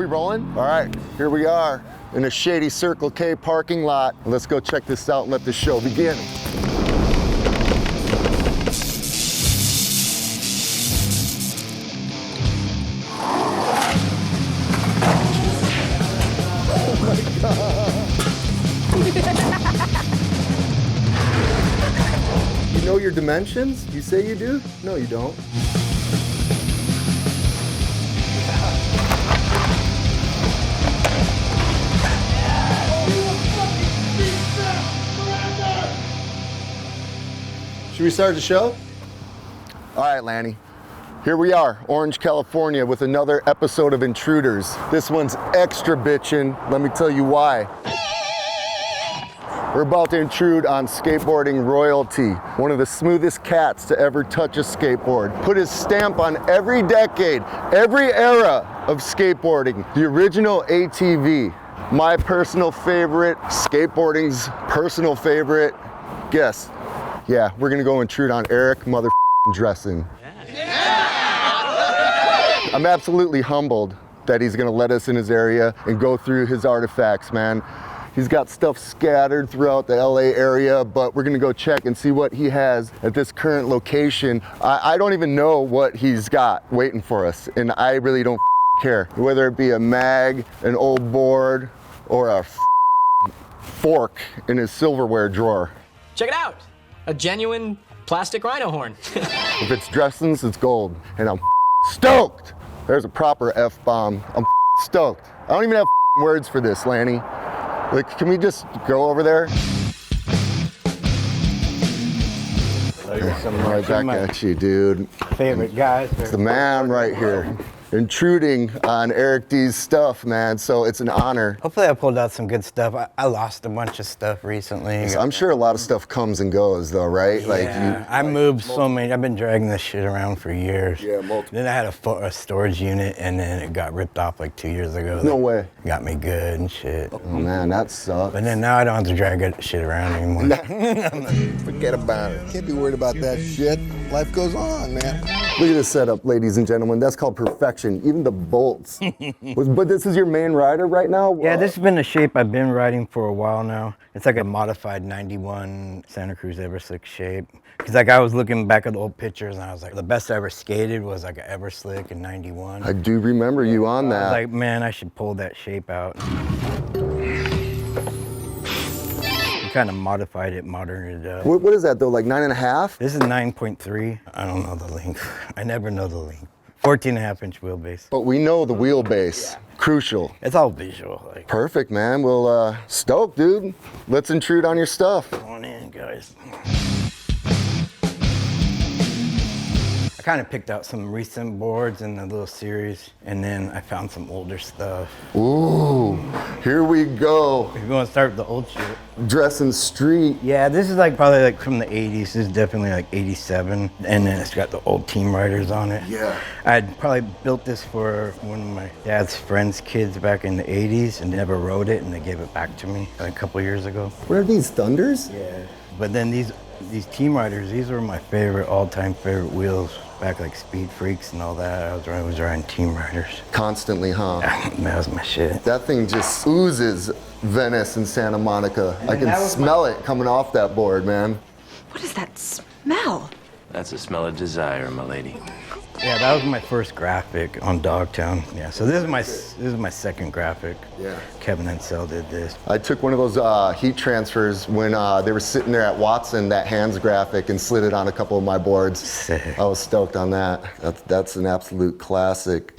we rolling? All right, here we are in a shady Circle K parking lot. Let's go check this out and let the show begin. You know your dimensions? You say you do? No, you don't. Should we start the show? All right, Lannie. Here we are, Orange, California, with another episode of Intruders. This one's extra bitchin'. Let me tell you why. We're about to intrude on skateboarding royalty, one of the smoothest cats to ever touch a skateboard. Put his stamp on every decade, every era of skateboarding. The original ATV, my personal favorite, skateboarding's personal favorite. Guess. Yeah, we're gonna go intrude on Eric Dressen. I'm absolutely humbled that he's gonna let us in his area and go through his artifacts, man. He's got stuff scattered throughout the LA area, but we're gonna go check and see what he has at this current location. I don't even know what he's got waiting for us, and I really don't care. Whether it be a mag, an old board, or a fork in his silverware drawer. Check it out, a genuine plastic rhino horn. If it's Dressen's, it's gold, and I'm stoked. There's a proper F-bomb. I'm stoked. I don't even have words for this, Lannie. Like, can we just go over there? Right back at you, dude. Favorite guys. It's the man right here. Intruding on Eric D's stuff, man, so it's an honor. Hopefully I pulled out some good stuff. I lost a bunch of stuff recently. So I'm sure a lot of stuff comes and goes though, right? Yeah, like I moved so many, I've been dragging this shit around for years. Yeah, multiple. Then I had a storage unit and then it got ripped off like 2 years ago. No way. Got me good and shit. Oh man, that sucks. But then now I don't have to drag that shit around anymore. Forget about it. Can't be worried about that shit. Life goes on, man. Look at this setup, ladies and gentlemen. That's called perfection. Even the bolts. But this is your main rider right now? Yeah, this has been the shape I've been riding for a while now. It's like a modified 91 Santa Cruz Everslick shape. Cause like I was looking back at the old pictures and I was like, the best I ever skated was like an Everslick in 91. I do remember you on that. I was like, man, I should pull that shape out. Kind of modified it, moderned it up. What is that though, like 9.5? This is 9.3. I don't know the length. I never know the length. 14.5-inch wheelbase. But we know the wheelbase. Crucial. It's all visual. Like. Perfect, man. Well, stoked, dude. Let's intrude on your stuff. Come on in, guys. I kind of picked out some recent boards in the little series, and then I found some older stuff. Ooh, here we go. If you want to start with the old shit. Dressen Street. Yeah, this is like probably like from the 80s. This is definitely like 87. And then it's got the old Team Riders on it. Yeah. I'd probably built this for one of my dad's friends' kids back in the 80s and never rode it, and they gave it back to me like a couple years ago. What are these, Thunders? Yeah. But then these Team Riders, these were my favorite, all-time favorite wheels. Back like Speed Freaks and all that, I was riding Team Riders. Constantly, huh? That was my shit. That thing just oozes Venice and Santa Monica. I can smell it coming off that board, man. What is that smell? That's the smell of desire, my lady. Yeah, that was my first graphic on Dogtown. Yeah, so this is my second graphic. Yeah. Kevin Ansel did this. I took one of those heat transfers when they were sitting there at Watson, that hands graphic, and slid it on a couple of my boards. Sick. I was stoked on that. That's an absolute classic.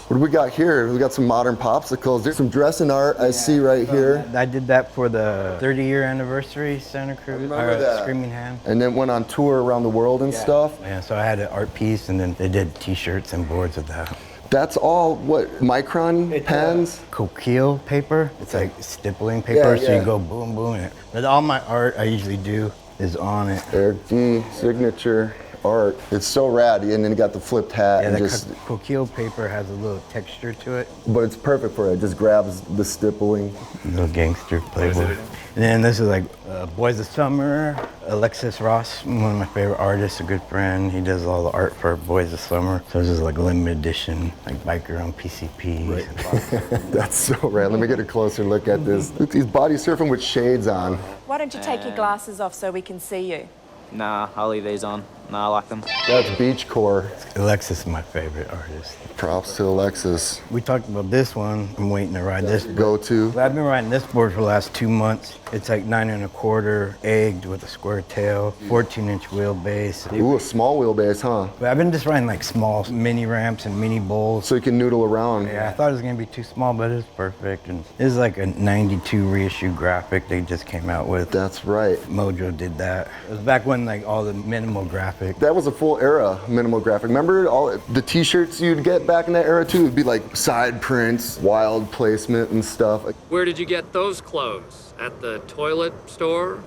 What do we got here? We got some modern popsicles. There's some Dressen art I see right here. I did that for the 30-year anniversary Santa Cruz. Remember that. Screaming Hand. And then went on tour around the world and stuff. Yeah, so I had an art piece and then they did t-shirts and boards with that. That's all, what, micron pens? Coquille paper. It's like stippling paper, Yeah, so yeah. you go boom, boom. But all my art I usually do is on it. Eric D, signature. art. It's so rad, and then you got the flipped hat. Yeah, and the just, coquille paper has a little texture to it. but it's perfect for it. It just grabs the stippling. Little gangster playboy. And then this is like Boys of Summer. Alexis Ross, one of my favorite artists, a good friend. He does all the art for Boys of Summer. So this is like limited edition, like biker on PCP. Right. That's so rad. Let me get a closer look at this. Look, he's body surfing with shades on. Why don't you take your glasses off so we can see you? Nah, I'll leave these on. Nah, I like them. That's beachcore. Alexis is my favorite artist. Props to Alexis. We talked about this one. I'm waiting to ride this. Go-to. I've been riding this board for the last 2 months. It's like 9 1/4, egged with a square tail, 14-inch wheelbase. Ooh, a small wheelbase, huh? But I've been just riding like small mini ramps and mini bowls. So you can noodle around. Yeah, I thought it was gonna be too small, but it's perfect. And this is like a 92 reissue graphic they just came out with. That's right. Mojo did that. It was back when like all the minimal graphic. That was a full era minimal graphic. Remember all the t-shirts you'd get back in that era too? It'd be like side prints, wild placement and stuff. Where did you get those clothes? At the toilet store?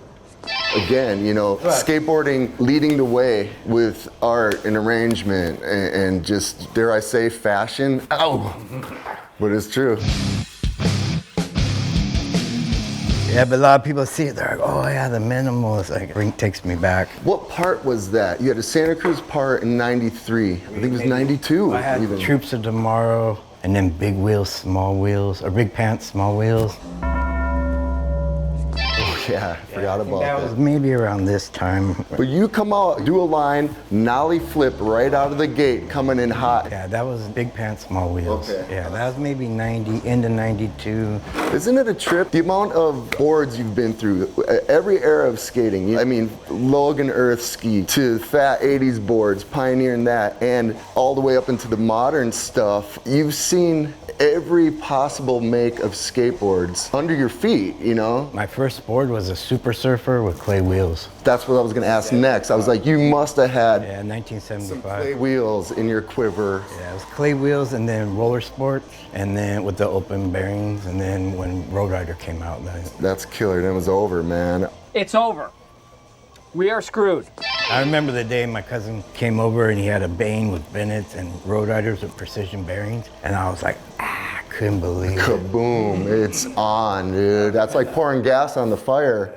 Again, you know, skateboarding leading the way with art and arrangement and just, dare I say, fashion. Ow! But it's true. Yeah, but a lot of people see it, they're like, oh yeah, the minimal. It's like, it takes me back. What part was that? You had a Santa Cruz part in 93. I think it was 92 I had even. Troops of Tomorrow, and then Big Wheels, Small Wheels, or Big Pants, Small Wheels. Yeah, I forgot about That was that. maybe around this time. But you come out, do a line, nollie flip right out of the gate, coming in hot. Yeah, that was Big Pants, Small Wheels. Okay. Yeah, that was maybe 90, into 92. Isn't it a trip? The amount of boards you've been through, every era of skating. I mean, Logan Earth ski to fat 80s boards, pioneering that, and all the way up into the modern stuff. You've seen every possible make of skateboards under your feet, you know? My first board was a Super Surfer with clay wheels. That's what I was gonna ask next. I was like, you must have had Yeah, some 1975. clay wheels in your quiver. Yeah, it was clay wheels and then roller sports, and then with the open bearings, and then when Road Rider came out, then That's killer, then it was over, man. It's over. We are screwed. I remember the day my cousin came over and he had a Bane with Bennett's and Road Riders with precision bearings, and I was like, I couldn't believe it. Kaboom, it's on, dude. That's like pouring gas on the fire.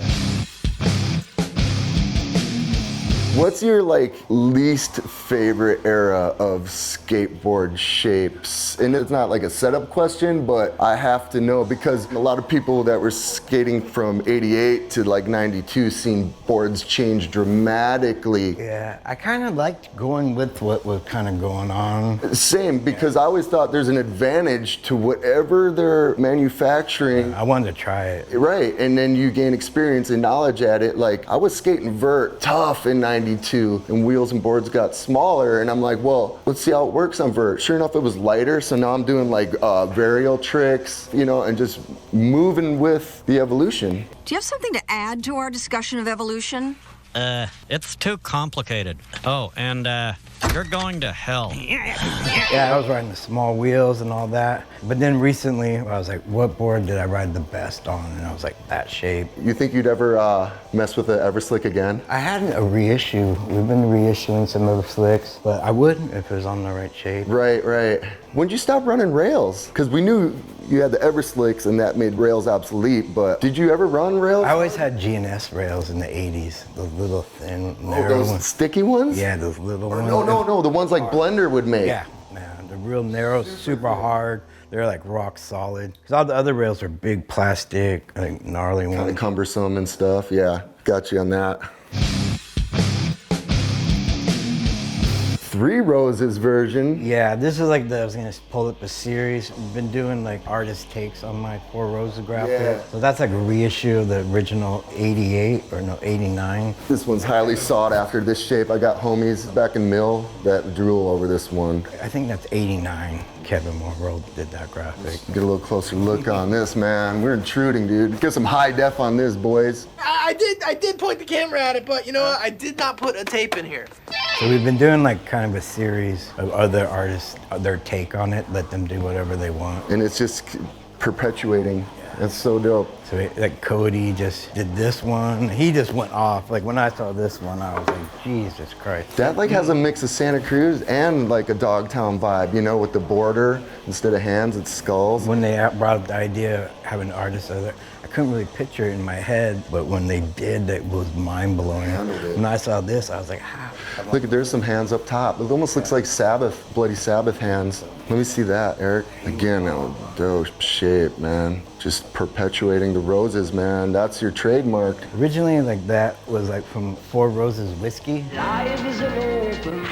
What's your like least favorite era of skateboard shapes? And it's not like a setup question, but I have to know because a lot of people that were skating from 88 to like 92 seen boards change dramatically. Yeah, I kind of liked going with what was kind of going on. Same, because I always thought there's an advantage to whatever they're manufacturing. I wanted to try it. Right, and then you gain experience and knowledge at it. Like, I was skating vert tough in 92, and wheels and boards got smaller, and I'm like, well, let's see how it works on vert. Sure enough, it was lighter, so now I'm doing like varial tricks, you know, and just moving with the evolution. Do you have something to add to our discussion of evolution? It's too complicated. Oh, and, you're going to hell. Yeah, I was riding the small wheels and all that. But then recently, I was like, what board did I ride the best on? And I was like, that shape. You think you'd ever mess with the Everslick again? I had a reissue. We've been reissuing some of the slicks, but I would if it was on the right shape. Right, right. When'd you stop running rails? Because we knew you had the Everslicks and that made rails obsolete, but did you ever run rails? I always had G&S rails in the 80s, those little thin, Oh, narrow those ones. sticky ones? Yeah, those little Or ones. no, the ones like Blender would make. Yeah, the real narrow, super hard. They're like rock solid. Because all the other rails are big plastic, like gnarly Kind of ones. cumbersome and stuff. Yeah, got you on that. 3 Roses version. Yeah, this is like I was gonna pull up a series. I've been doing like artist takes on my 4 Roses graphic. Yeah. So that's like a reissue of the original 88, or no, 89. This one's highly sought after. This shape, I got homies back in Mill that drool over this one. I think that's 89. Kevin Morrow did that graphic. Get a little closer look on this, man. We're intruding, dude. Get some high def on this, boys. I did point the camera at it, but you know what? I did not put a tape in here. So we've been doing like kind of a series of other artists, their take on it, let them do whatever they want. And it's just perpetuating. That's so dope. So like Cody just did this one. He just went off. Like when I saw this one, I was like, Jesus Christ. That like has a mix of Santa Cruz and like a Dogtown vibe, you know, with the border. Instead of hands, it's skulls. When they brought up the idea of having artists out there, I couldn't really picture it in my head, but when they did, it was mind-blowing. When I saw this, I was like, how? Look, there's some hands up top. It almost looks like Sabbath, Bloody Sabbath hands. Let me see that, Eric. Again, dope shape, man. Just perpetuating the roses, man. That's your trademark. Originally, like that was like from Four Roses whiskey.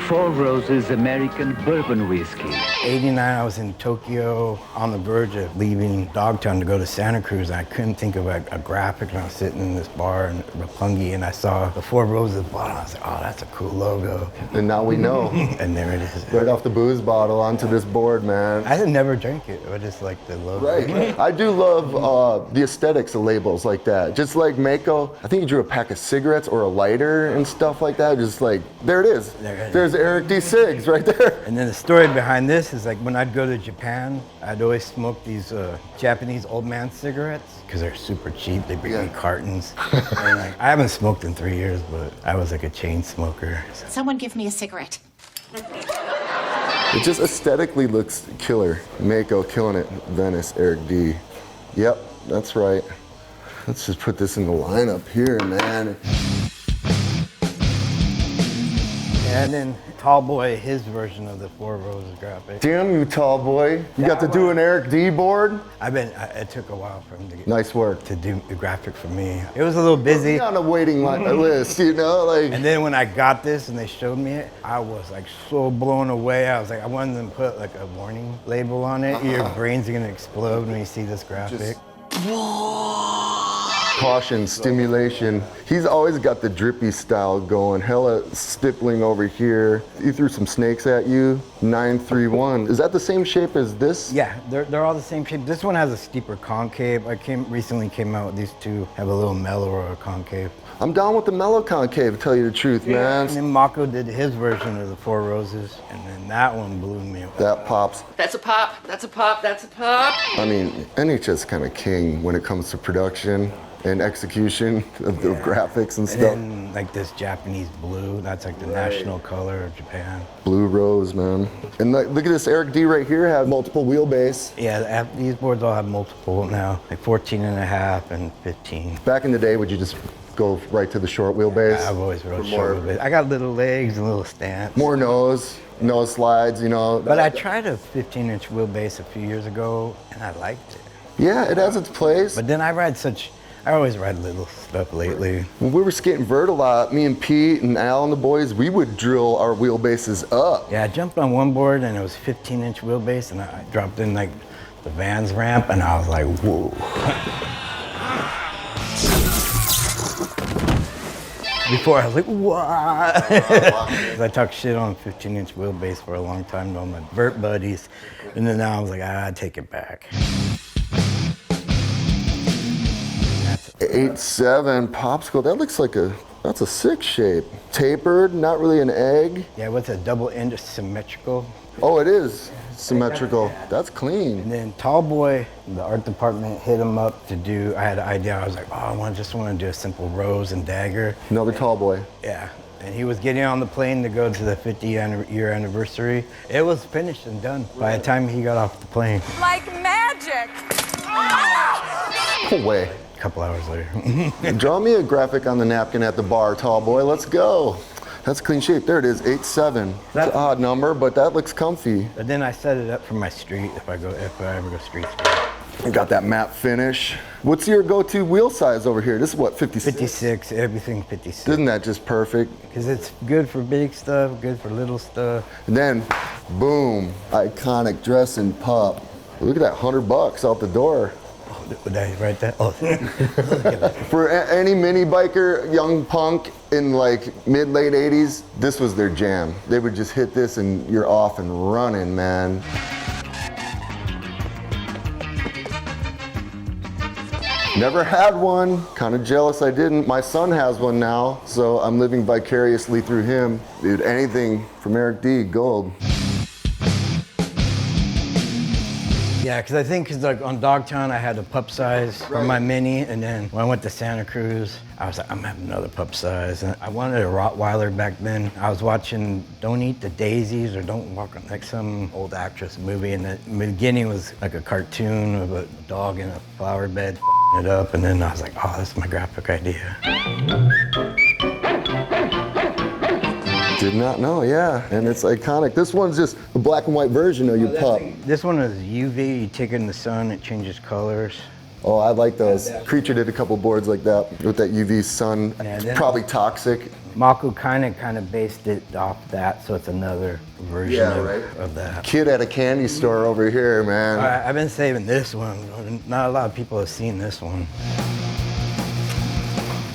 Four Roses American bourbon whiskey. '89, I was in Tokyo on the verge of leaving Dogtown to go to Santa Cruz. And I couldn't think of a graphic, and I was sitting in this bar in Roppongi, and I saw the Four Roses bottle. I was like, oh, that's a cool logo. And now we know. And there it is. Right off the booze bottle onto this board, man. I had never drank it, but just like the logo. Right. I do love the aesthetics of labels like that. Just like Mako, I think he drew a pack of cigarettes or a lighter and stuff like that. Just like, there it is. There's Eric D. Cigs right there. And then the story behind this is like when I'd go to Japan, I'd always smoke these Japanese old man cigarettes because they're super cheap. They bring me cartons. And like, I haven't smoked in 3 years, but I was like a chain smoker. Someone give me a cigarette. It just aesthetically looks killer. Mako killing it. Venice, Eric D. Yep, that's right. Let's just put this in the lineup here, man. And then Tall Boy, his version of the Four Roses graphic. Damn you, Tall Boy. You got to do an Eric D board? It took a while for him to get nice work to do the graphic for me. It was a little busy. On a waiting list, you know, like. And then when I got this and they showed me it, I was like so blown away. I was like, I wanted them to put like a warning label on it. Your brains are gonna explode when you see this graphic. Caution, stimulation. He's always got the drippy style going. Hella stippling over here. He threw some snakes at you. 931. Is that the same shape as this? Yeah, they're all the same shape. This one has a steeper concave. Recently came out with these two have a little mellower concave. I'm down with the mellow concave, to tell you the truth, man. And then Mako did his version of the Four Roses, and then that one blew me away. That pops. That's a pop, that's a pop, that's a pop. I mean, NHS kind of king when it comes to production and execution of the graphics and stuff. And then, like this Japanese blue, that's like the national color of Japan. Blue rose, man. And look at this Eric D right here, has multiple wheelbase. Yeah, these boards all have multiple now, like 14 and a half and 15. Back in the day, would you just go right to the short wheelbase? I've always rode short wheelbase. I got little legs and little stance. More nose slides, you know. But I tried a 15-inch wheelbase a few years ago, and I liked it. Yeah, it has its place. But then I always ride little stuff lately. When we were skating vert a lot, me and Pete and Al and the boys, we would drill our wheelbases up. Yeah, I jumped on one board and it was 15-inch wheelbase, and I dropped in like the Vans ramp, and I was like, whoa. Before I was like, what? I talked shit on 15-inch wheelbase for a long time to all my vert buddies, and then now I was like, I take it back. 8.7 popsicle, that looks like that's a 6 shape. Tapered, not really an egg. Yeah, what's a double end symmetrical? Oh, it is symmetrical. That's clean. And then Tall Boy, the art department hit him up to do, I had an idea, I was like, oh, I just want to do a simple rose and dagger. Another Tall Boy. Yeah, and he was getting on the plane to go to the 50-year anniversary. It was finished and done by the time he got off the plane. Like magic! No way. A couple hours later. Draw me a graphic on the napkin at the bar, Tall Boy. Let's go. That's clean shape. There it is, 8.7. That's an odd number, but that looks comfy. But then I set it up for my street if I ever go street skating. You got that matte finish. What's your go-to wheel size over here? This is what, 56? 56, everything 56. Isn't that just perfect? Because it's good for big stuff, good for little stuff. And then, boom, iconic Dressen pup. Look at that, $100 out the door. Would I write that? Oh. For any mini biker, young punk in like mid-late 80s, this was their jam. They would just hit this and you're off and running, man. Never had one. Kind of jealous I didn't. My son has one now, so I'm living vicariously through him. Dude, anything from Eric D, gold. Yeah, Yeah, because I think like on Dogtown I had a pup size for my mini, and then when I went to Santa Cruz, I was like, I'm gonna have another pup size. And I wanted a Rottweiler back then. I was watching Don't Eat the Daisies or Don't Walk on, like some old actress movie, and the beginning was like a cartoon of a dog in a flower bed it up, and then I was like, oh, that's my graphic idea. Did not know, yeah, and it's iconic. This one's just a black and white version of your pup. This one is UV, you take it in the sun, it changes colors. Oh, I like those. Creature did a couple boards like that with that UV sun. Yeah, probably toxic. Mako kind of based it off that, so it's another version of that. Kid at a candy store over here, man. I've been saving this one. Not a lot of people have seen this one.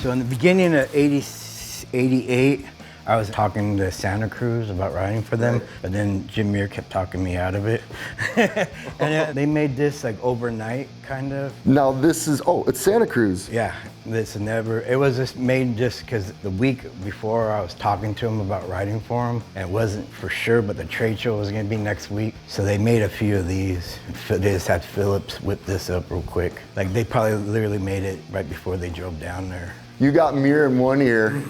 So in the beginning of 88, I was talking to Santa Cruz about writing for them, but then Jim Muir kept talking me out of it. And they made this like overnight, kind of. Now this is, it's Santa Cruz. Yeah, it was just made just because the week before I was talking to him about writing for him, and it wasn't for sure, but the trade show was gonna be next week. So they made a few of these. They just had Phillips whip this up real quick. Like they probably literally made it right before they drove down there. You got Muir in one ear.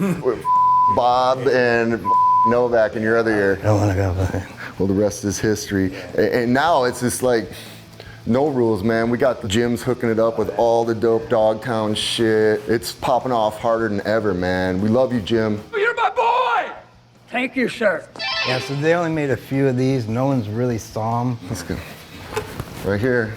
Bob and Novak in your other ear. I don't want to go back. Well, the rest is history. And now it's just like, no rules, man. We got the gyms hooking it up with all the dope Dogtown shit. It's popping off harder than ever, man. We love you, Jim. You're my boy! Thank you, sir. Yeah, so they only made a few of these. No one's really saw them. Let's go. Right here.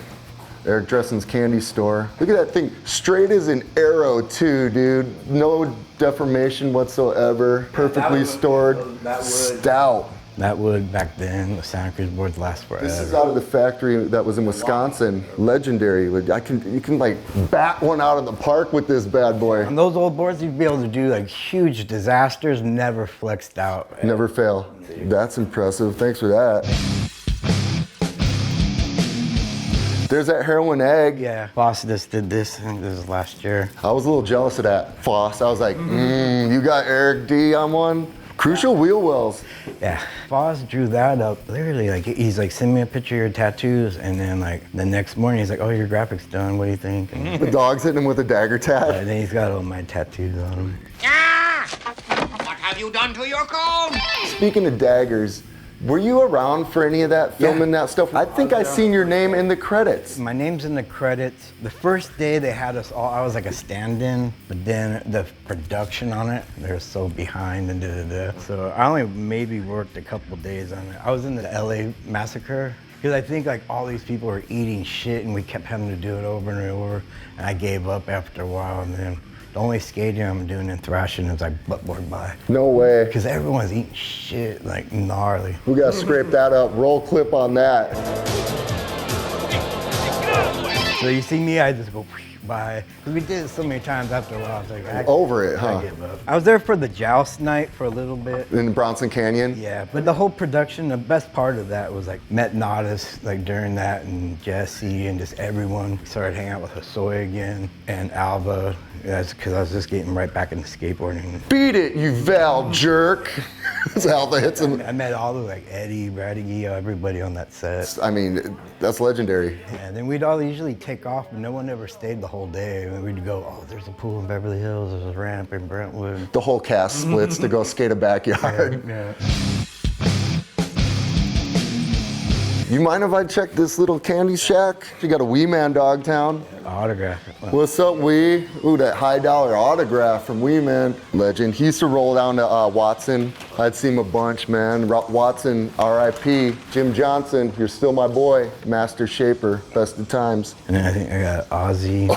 Eric Dressen's candy store. Look at that thing, straight as an arrow too, dude. No deformation whatsoever, perfectly stored, stout. That wood back then, the Santa Cruz boards last forever. This is out of the factory that was in Wisconsin, legendary. You can like bat one out of the park with this bad boy. On those old boards, you'd be able to do like huge disasters, never flexed out. Never fail. That's impressive, thanks for that. There's that heroin egg. Yeah, Foss just did this, I think this was last year. I was a little jealous of that, Foss. I was like, you got Eric D on one? Crucial wheel wells. Yeah, Foss drew that up. Literally, like, he's like, send me a picture of your tattoos, and then like, the next morning, he's like, oh, your graphic's done, what do you think? And the dog's hitting him with a dagger tat. And then he's got all my tattoos on him. What have you done to your cone? Speaking of daggers, were you around for any of that, filming that stuff? I think I seen your name in the credits. My name's in the credits. The first day they had us all, I was like a stand-in, but then the production on it, they're so behind and da-da-da. So I only maybe worked a couple days on it. I was in the LA massacre, because I think like all these people were eating shit and we kept having to do it over and over, and I gave up after a while, and then the only skating I'm doing in thrashing is like buttboard by. No way. Because everyone's eating shit like gnarly. We gotta scrape that up. Roll clip on that. So you see me, I just go by. Because we did it so many times after a while, I was like, over it, huh? I give up. I was there for the joust night for a little bit. In Bronson Canyon? Yeah, but the whole production, the best part of that was like met Rhoades like during that, and Jesse and just everyone. Started hanging out with Hosoi again and Alva. That's because I was just getting right back into skateboarding. Beat it, you Val jerk. That's Alva hits him. I met all the like Eddie, Brady, everybody on that set. I mean, that's legendary. Yeah, and then we'd all usually take off, but no one ever stayed the whole day. I mean, we'd go, oh, there's a pool in Beverly Hills, there's a ramp in Brentwood. The whole cast splits to go skate a backyard. Yeah. You mind if I check this little candy shack? You got a Wee Man Dogtown. Autograph. What's up, Wee? Ooh, that high dollar autograph from Wee Man. Legend. He used to roll down to Watson. I'd see him a bunch, man. Watson, R.I.P. Jim Johnson, you're still my boy. Master shaper, best of times. And then I think I got Ozzy.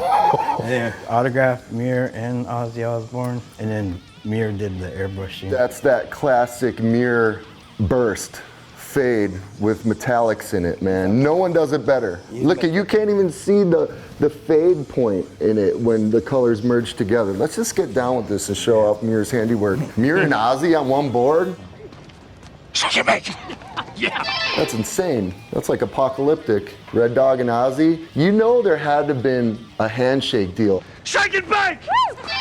And then autograph Muir and Ozzy Osbourne. And then Muir did the airbrushing. That's that classic Muir burst. Fade with metallics in it, man. No one does it better. Look, you can't even see the fade point in it when the colors merge together. Let's just get down with this and show off Muir's handiwork. Muir and Ozzy on one board? Shut your mate. Yeah. That's insane. That's like apocalyptic. Red Dog and Ozzy. You know there had to have been a handshake deal. Shake it back!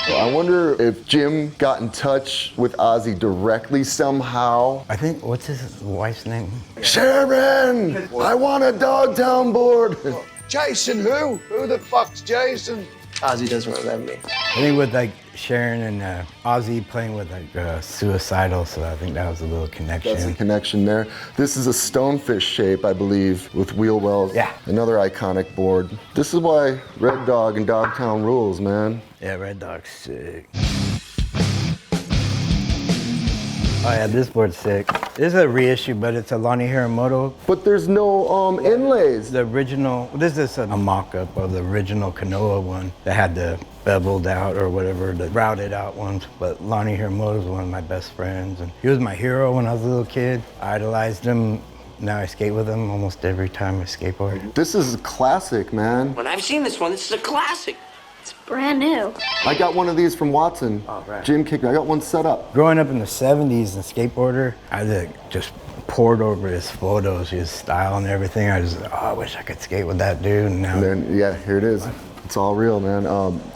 I wonder if Jim got in touch with Ozzy directly somehow. I think, what's his wife's name? Sharon, I want a Dogtown board. Jason who? Who the fuck's Jason? Ozzy doesn't remember me. I think with like Sharon and Ozzy playing with like Suicidal, so I think that was a little connection. That's a connection there. This is a stonefish shape, I believe, with wheel wells. Yeah. Another iconic board. This is why Red Dog and Dogtown rules, man. Yeah, Red Dog's sick. Oh yeah, this board's sick. This is a reissue, but it's a Lannie Hiramoto. But there's no inlays. The original, this is a mock-up of the original Kanoa one that had the beveled out or whatever, the routed out ones. But Lannie Hiramoto is one of my best friends, and he was my hero when I was a little kid. I idolized him. Now I skate with him almost every time I skateboard. This is a classic, man. When I've seen this one, this is a classic. It's brand new. I got one of these from Watson. Oh, right. Jim kicked me. I got one set up. Growing up in the 70s and skateboarder, I just poured over his photos, his style and everything. I just, I wish I could skate with that dude. And now, And then, yeah, here it is. It's all real, man.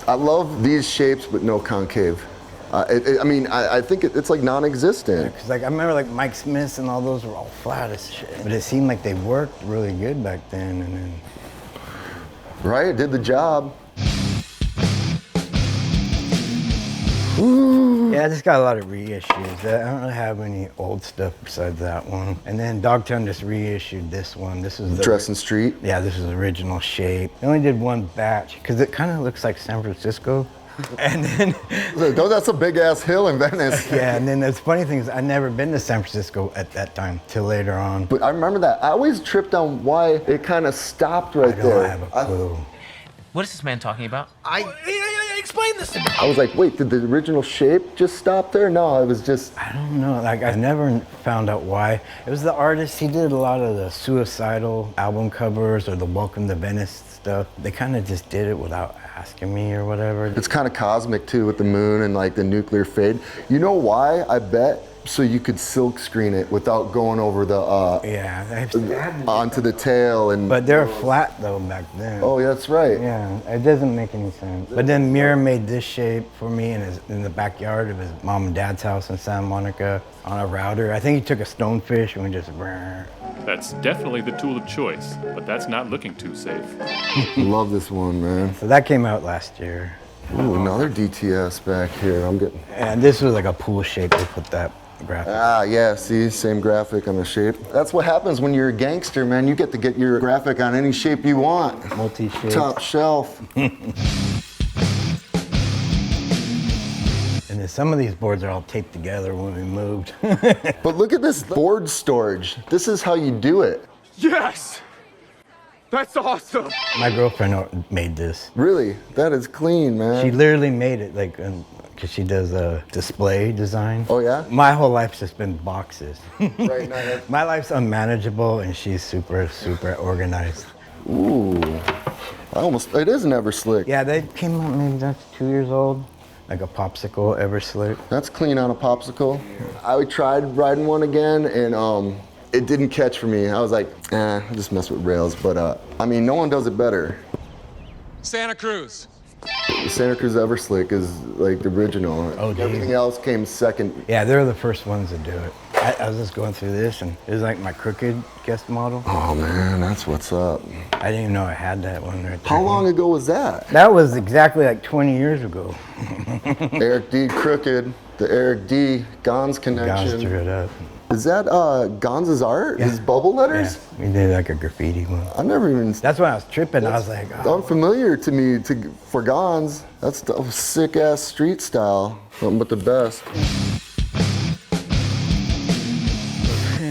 I love these shapes, but no concave. I think it's like non-existent. Cause like I remember like Mike Smith's and all those were all flat as shit. But it seemed like they worked really good back then. And then, right, it did the job. Ooh. Yeah, I just got a lot of reissues. I don't really have any old stuff besides that one. And then Dogtown just reissued this one. This is the Dressen Street. Yeah, this is the original shape. They only did one batch because it kind of looks like San Francisco. And then that's a big ass hill in Venice. Yeah, and then the funny thing is I'd never been to San Francisco at that time till later on. But I remember that. I always tripped on why it kind of stopped right there. I don't have a clue. What is this man talking about? Explain this to me. I was like, wait, did the original shape just stop there? No, it was just... I don't know, like I never found out why. It was the artist, he did a lot of the Suicidal album covers or the Welcome to Venice stuff. They kind of just did it without asking me or whatever. It's kind of cosmic too with the moon and like the nuclear fade. You know why, I bet? So you could silk screen it without going over the onto the tail and. But they're flat though back then. Oh, yeah, that's right. Yeah, it doesn't make any sense. But then Mira made this shape for me in the backyard of his mom and dad's house in Santa Monica on a router. I think he took a stonefish and we just. That's definitely the tool of choice, but that's not looking too safe. Love this one, man. So that came out last year. Ooh, another DTS back here. I'm getting. And this was like a pool shape. They put that graphic. Ah, yeah, see, same graphic on the shape. That's what happens when you're a gangster, man. You get to get your graphic on any shape you want. Multi-shape. Top shelf. And then some of these boards are all taped together when we moved. But look at this board storage. This is how you do it. Yes! That's awesome! My girlfriend made this. Really? That is clean, man. She literally made it, like, because she does display design. Oh, yeah? My whole life's just been boxes. Right now. My life's unmanageable, and she's super, super organized. Ooh. It is Never Slick. Yeah, they came out, maybe that's 2 years old. Like a popsicle, Ever Slick. That's clean on a popsicle. I tried riding one again, and it didn't catch for me. I was like, I just mess with rails. But I mean, no one does it better. Santa Cruz. The Santa Cruz Ever Slick is like the original. Oh, everything else came second. Yeah, they're the first ones to do it. I was just going through this, and it was like my crooked guest model. Oh man, that's what's up. I didn't even know I had that one right there. How long ago was that? That was exactly like 20 years ago. Eric D. Crooked, the Eric D. Gons connection. Gons drew it up. Is that Gons' art? Yeah. His bubble letters? Yeah, we did like a graffiti one. I never even... That's when I was tripping. I was like... Oh. Unfamiliar to me for Gons. That's the sick-ass street style. Nothing but the best.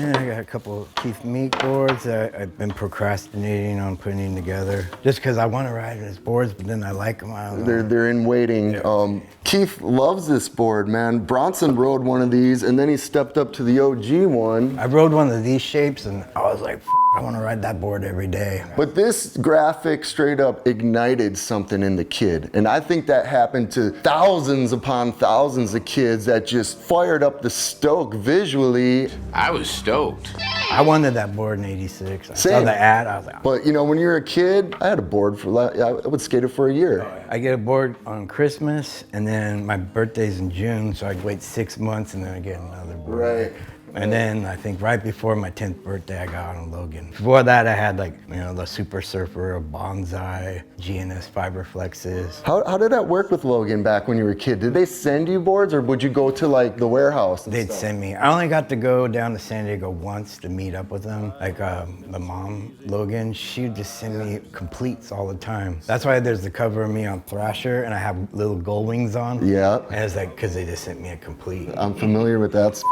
I got a couple of Keith Meek boards that I've been procrastinating on putting together. Just because I want to ride his boards, but then I like them. I don't know. They're in waiting. Yeah. Keith loves this board, man. Bronson rode one of these, and then he stepped up to the OG one. I rode one of these shapes, and I was like, I want to ride that board every day. But this graphic straight up ignited something in the kid. And I think that happened to thousands upon thousands of kids that just fired up the stoke visually. I was stoked. I wanted that board in '86. I saw Same. the ad, I was like, But you know, when you're a kid, I had a board I would skate it for a year. I get a board on Christmas, and then my birthday's in June, so I'd wait 6 months and then I get another board. Right. And then I think right before my 10th birthday, I got on Logan. Before that, I had like, you know, the Super Surfer, Bonsai, GNS Fiberflexes. How did that work with Logan back when you were a kid? Did they send you boards, or would you go to like the warehouse? They'd send me. I only got to go down to San Diego once to meet up with them. Like the mom, Logan, she'd just send me completes all the time. That's why there's the cover of me on Thrasher, and I have little gold wings on. Yeah. And it's like, because they just sent me a complete. I'm familiar with that. It's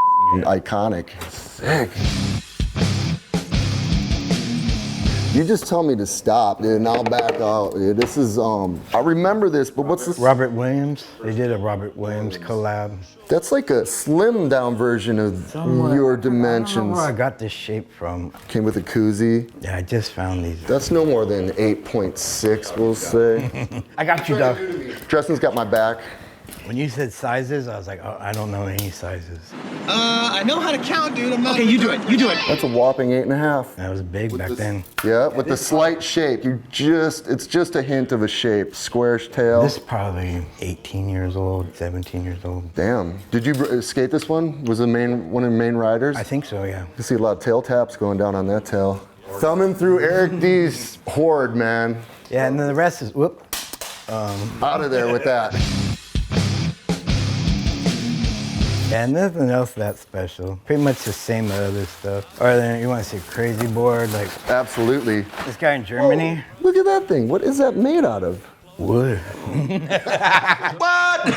iconic. Sick. You just tell me to stop, dude, and I'll back out. Dude. This is, I remember this, but what's this? Robert Williams. They did a Robert Williams collab. That's like a slimmed down version of your dimensions. I don't know where I got this shape from. Came with a koozie. Yeah, I just found these. That's no more than 8.6, we'll say. I got you, Doug. Dressen's got my back. When you said sizes, I was like, oh, I don't know any sizes. I know how to count, dude. I'm not. Okay, you do it. You do it. That's a whopping 8.5. That was big back then. Yeah, with the slight shape. It's just a hint of a shape. Squarish tail. This is probably 18 years old, 17 years old. Damn. Did you skate this one? Was it one of the main riders? I think so, yeah. You see a lot of tail taps going down on that tail. Thumbing through Eric D's horde, man. Yeah, and then the rest is, whoop. Out of there with that. Yeah, nothing else that special. Pretty much the same other stuff. Or then you want to say crazy board, like. Absolutely. This guy in Germany. Oh, look at that thing. What is that made out of? Wood. What?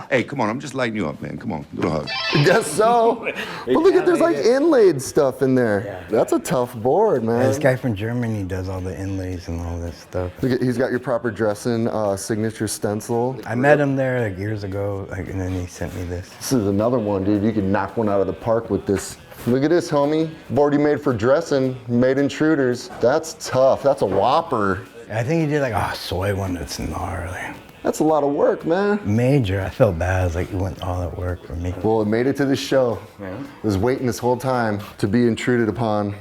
Hey, come on, I'm just lighting you up, man. Come on, little hug. Guess so. But look at, there's like inlaid stuff in there. Yeah. That's a tough board, man. Yeah, this guy from Germany does all the inlays and all this stuff. Look at, he's got your proper Dressen signature stencil. I met him there like years ago, and then he sent me this. This is another one, dude. You can knock one out of the park with this. Look at this, homie. Board you made for Dressen, made Intruders. That's tough. That's a whopper. I think he did like a soy one that's gnarly. That's a lot of work, man. Major. I felt bad. I was like, you went all that work for me. Well, it made it to the show. Yeah. I was waiting this whole time to be intruded upon.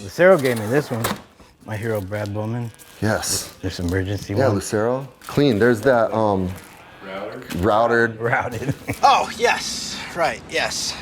Lucero gave me this one. My hero, Brad Bowman. Yes. This emergency one. Yeah, Lucero. Clean. There's that, routed. Oh, yes. Right, yes.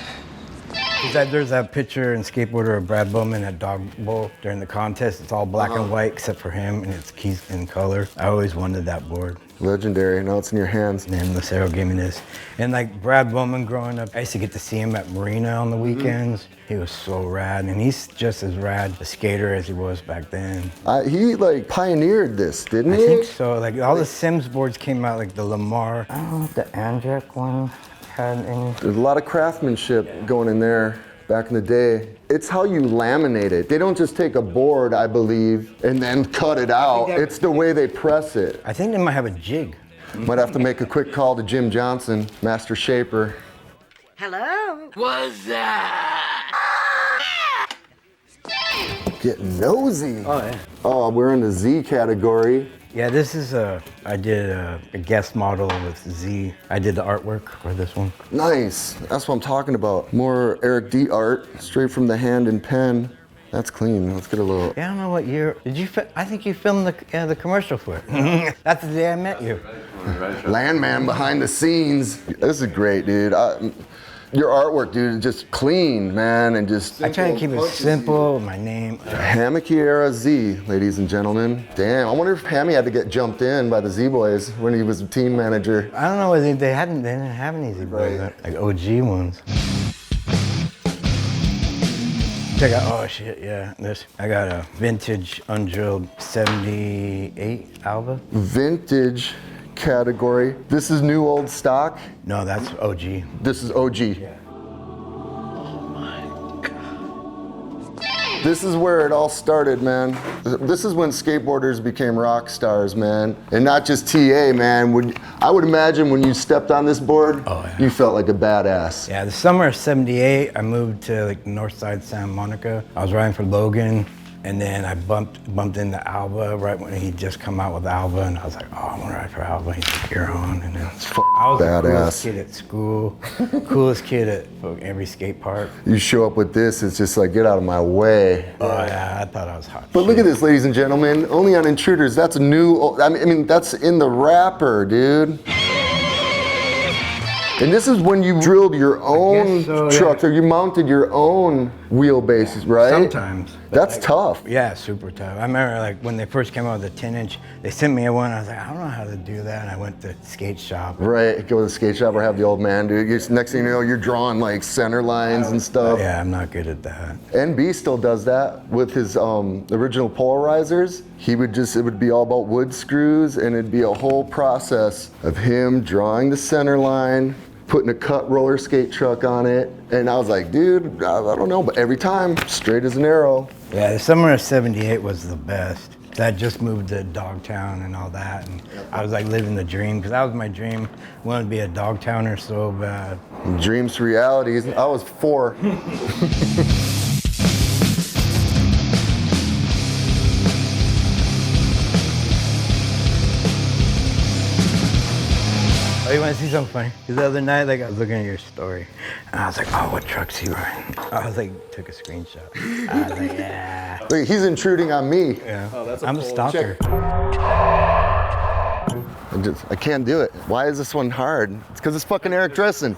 There's that picture in Skateboarder of Brad Bowman at Dog Bowl during the contest. It's all black and white except for him, and it's keys in color. I always wanted that board. Legendary. Now it's in your hands. And then Lucero gave me this. And like Brad Bowman growing up, I used to get to see him at Marina on the weekends. He was so rad, and he's just as rad a skater as he was back then. He like pioneered this, didn't he? I think so. Like all the Sims boards came out, like the Lamar. I don't know if the Andrek one had any. There's a lot of craftsmanship going in there back in the day. It's how you laminate it. They don't just take a board, I believe, and then cut it out. It's the way they press it. I think they might have a jig. Might have to make a quick call to Jim Johnson, Master Shaper. Hello? What's that? Getting nosy. Oh, yeah. Oh, we're in the Z category. Yeah, this is I did a guest model with Z. I did the artwork for this one. Nice, that's what I'm talking about. More Eric D art, straight from the hand and pen. That's clean, let's get a little. Yeah, I don't know what year, did you, I think you filmed the commercial for it. That's the day I met you. Landman behind the scenes. This is great, dude. Your artwork, dude, is just clean, man, and just. I try to keep it simple, my name. Hammocky era Z, ladies and gentlemen. Damn, I wonder if Hammy had to get jumped in by the Z-Boys when he was team manager. I don't know, they didn't have any Z-Boys, like OG ones. Check out, oh shit, yeah, I got a vintage undrilled 78 Alba. Vintage category. This is new old stock? No, that's OG. This is OG. Yeah. Oh my God. This is where it all started, man. This is when skateboarders became rock stars, man. And not just TA, man. I would imagine when you stepped on this board, you felt like a badass. Yeah, the summer of '78, I moved to like north side Santa Monica. I was riding for Logan. And then I bumped into Alba right when he just come out with Alba, and I was like, oh, I want to ride for Alba. He's like, you're on. And then I was the coolest kid at school, coolest kid at every skate park. You show up with this, it's just like, get out of my way. Oh yeah, I thought I was hot. But look at this, ladies and gentlemen. Only on Intruders. That's new. I mean, that's in the wrapper, dude. And this is when you drilled your own truck, or you mounted your own wheelbases, right? Sometimes. That's tough. Yeah, super tough. I remember like when they first came out with the 10-inch, they sent me one. I was like, I don't know how to do that. And I went to skate shop. Right, go to the skate shop or have the old man do it. Next thing you know, you're drawing like center lines and stuff. Yeah, I'm not good at that. NB still does that with his original polarizers. It would be all about wood screws, and it'd be a whole process of him drawing the center line, putting a cut roller skate truck on it. And I was like, dude, I don't know, but every time, straight as an arrow. Yeah, the summer of '78 was the best. I just moved to Dogtown and all that, and I was like living the dream, because that was my dream. I wanted to be a Dogtowner so bad. Dreams to realities. I was 4. Oh, you want to see something funny? Because the other night, like, I was looking at your story, and I was like, oh, what truck's he riding? I was like, took a screenshot. I was like, yeah. Wait, he's intruding on me. Yeah. Oh, that's I'm a stalker. I can't do it. Why is this one hard? It's because it's fucking Eric Dressen.